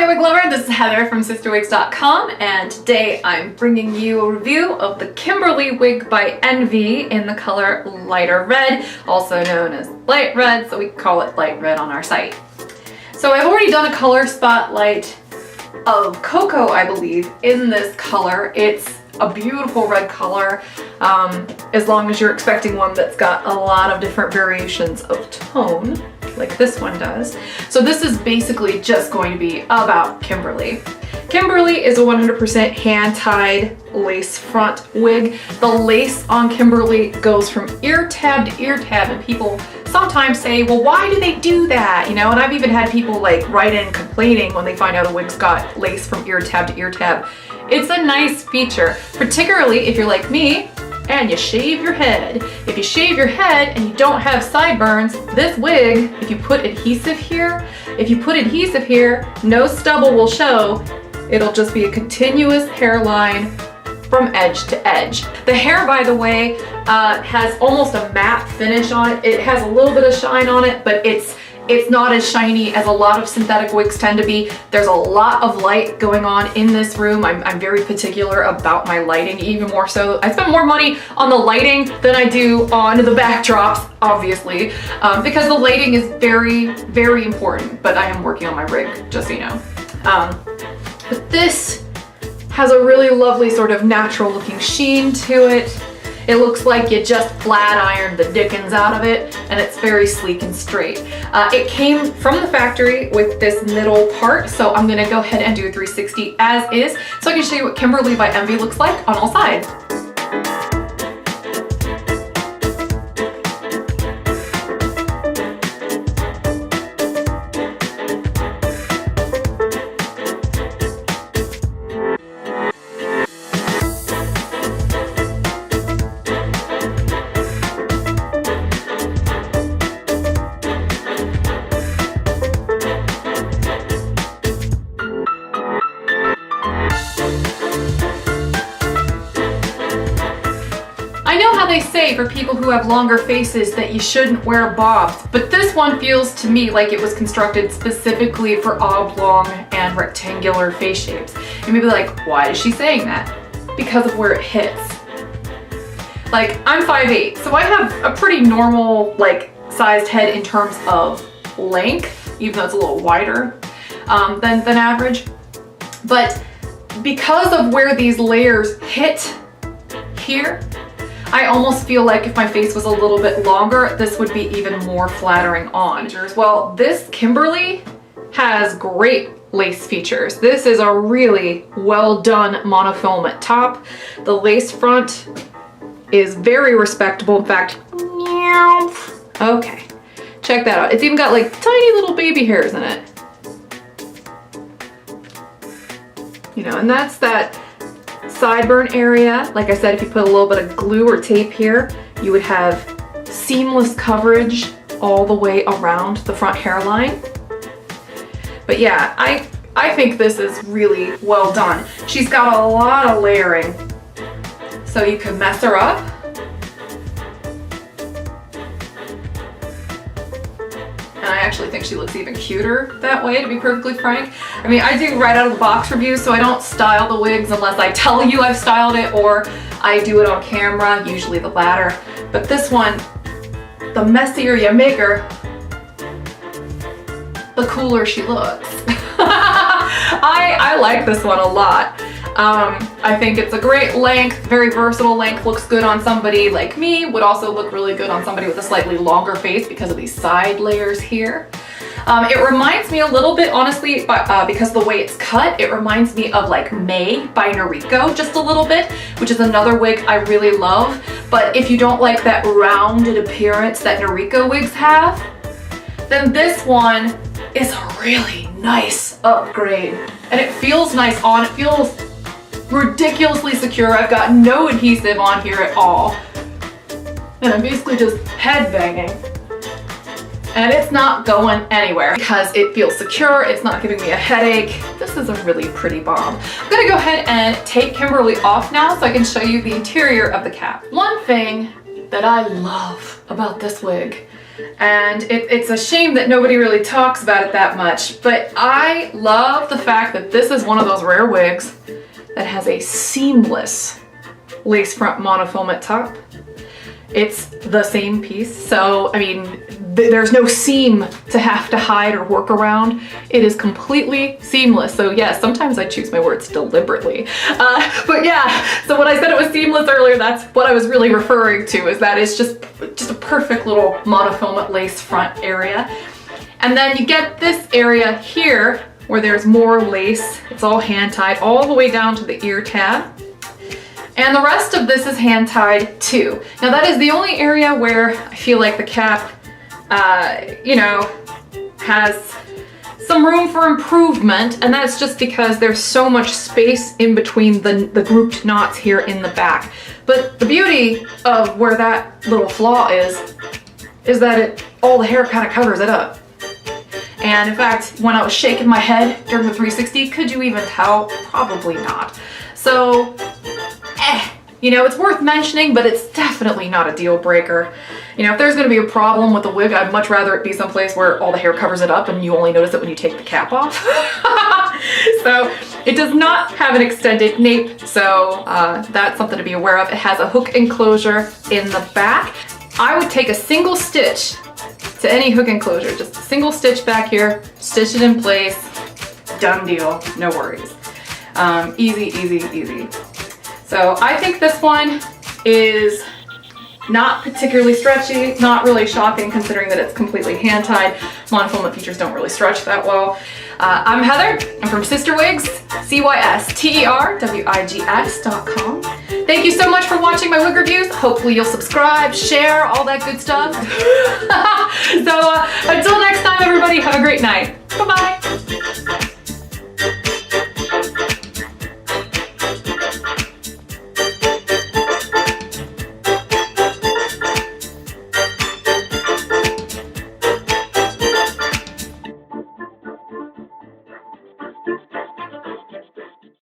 there, wig lover. This is Heather from CysterWigs.com, and today I'm bringing you a review of the Kimberly wig by Envy in the color lighter red, also known as light red, so we call it light red on our site. So I've already done a color spotlight of Cocoa, I believe, in this color. It's a beautiful red color, as long as you're expecting one that's got a lot of different variations of tone, like this one does. So this is basically just going to be about Kimberly. Kimberly is a 100% hand-tied lace front wig. The lace on Kimberly goes from ear tab to ear tab, and people sometimes say, well, why do they do that? You know, and I've even had people like write in complaining when they find out a wig's got lace from ear tab to ear tab. It's a nice feature, particularly if you're like me and you shave your head. If you shave your head and you don't have sideburns, this wig, if you put adhesive here, no stubble will show. It'll just be a continuous hairline from edge to edge. The hair, by the way, has almost a matte finish on it. It has a little bit of shine on it, but it's not as shiny as a lot of synthetic wigs tend to be. There's a lot of light going on in this room. I'm very particular about my lighting, even more so. I spend more money on the lighting than I do on the backdrops, obviously, because the lighting is very, very important, but I am working on my rig, just so you know. But this has a really lovely sort of natural looking sheen to it. It looks like you just flat ironed the dickens out of it, and it's very sleek and straight. It came from the factory with this middle part, so I'm gonna go ahead and do a 360 as is, so I can show you what Kimberly by Envy looks like on all sides. I know how they say for people who have longer faces that you shouldn't wear bobs, but this one feels to me like it was constructed specifically for oblong and rectangular face shapes. You may be like, why is she saying that? Because of where it hits. Like, I'm 5'8", so I have a pretty normal, like, sized head in terms of length, even though it's a little wider than average. But because of where these layers hit here, I almost feel like if my face was a little bit longer, this would be even more flattering on. Well, this Kimberly has great lace features. This is a really well done monofilament top. The lace front is very respectable. In fact, okay, check that out. It's even got like tiny little baby hairs in it. You know, and that's that sideburn area. Like I said, if you put a little bit of glue or tape here, you would have seamless coverage all the way around the front hairline. But yeah, I think this is really well done. She's got a lot of layering, so you can mess her up. And I actually think she looks even cuter that way, to be perfectly frank. I mean, I do right out of the box reviews, so I don't style the wigs unless I tell you I've styled it or I do it on camera, usually the latter. But this one, the messier you make her, the cooler she looks. I like this one a lot. I think it's a great length, very versatile length, looks good on somebody like me, would also look really good on somebody with a slightly longer face because of these side layers here. It reminds me a little bit, honestly, because of the way it's cut, it reminds me of like May by Noriko, just a little bit, which is another wig I really love. But if you don't like that rounded appearance that Noriko wigs have, then this one is a really nice upgrade. And it feels nice on, it feels ridiculously secure. I've got no adhesive on here at all. And I'm basically just head banging. And it's not going anywhere because it feels secure, it's not giving me a headache. This is a really pretty bob. I'm gonna go ahead and take Kimberly off now so I can show you the interior of the cap. One thing that I love about this wig And it's a shame that nobody really talks about it that much, but I love the fact that this is one of those rare wigs that has a seamless lace front monofilament top. It's the same piece, so I mean, there's no seam to have to hide or work around. It is completely seamless. So yes, sometimes I choose my words deliberately. But yeah, so when I said it was seamless earlier, that's what I was really referring to, is that it's just a perfect little monofilament lace front area. And then you get this area here where there's more lace. It's all hand tied all the way down to the ear tab. And the rest of this is hand tied too. Now that is the only area where I feel like the cap, you know, has some room for improvement, and that's just because there's so much space in between the grouped knots here in the back. But the beauty of where that little flaw is that all the hair kind of covers it up. And in fact, when I was shaking my head during the 360, could you even tell? Probably not. So, you know, it's worth mentioning, but it's definitely not a deal breaker. You know, if there's gonna be a problem with the wig, I'd much rather it be someplace where all the hair covers it up and you only notice it when you take the cap off. So it does not have an extended nape, so that's something to be aware of. It has a hook enclosure in the back. I would take a single stitch to any hook enclosure, just a single stitch back here, stitch it in place, done deal, no worries. Easy, easy, easy. So I think this one is not particularly stretchy, not really shocking considering that it's completely hand-tied. Monofilament features don't really stretch that well. I'm Heather, I'm from CysterWigs, CysterWigs.com. Thank you so much for watching my wig reviews. Hopefully you'll subscribe, share, all that good stuff. So until next time everybody, have a great night. Bye-bye.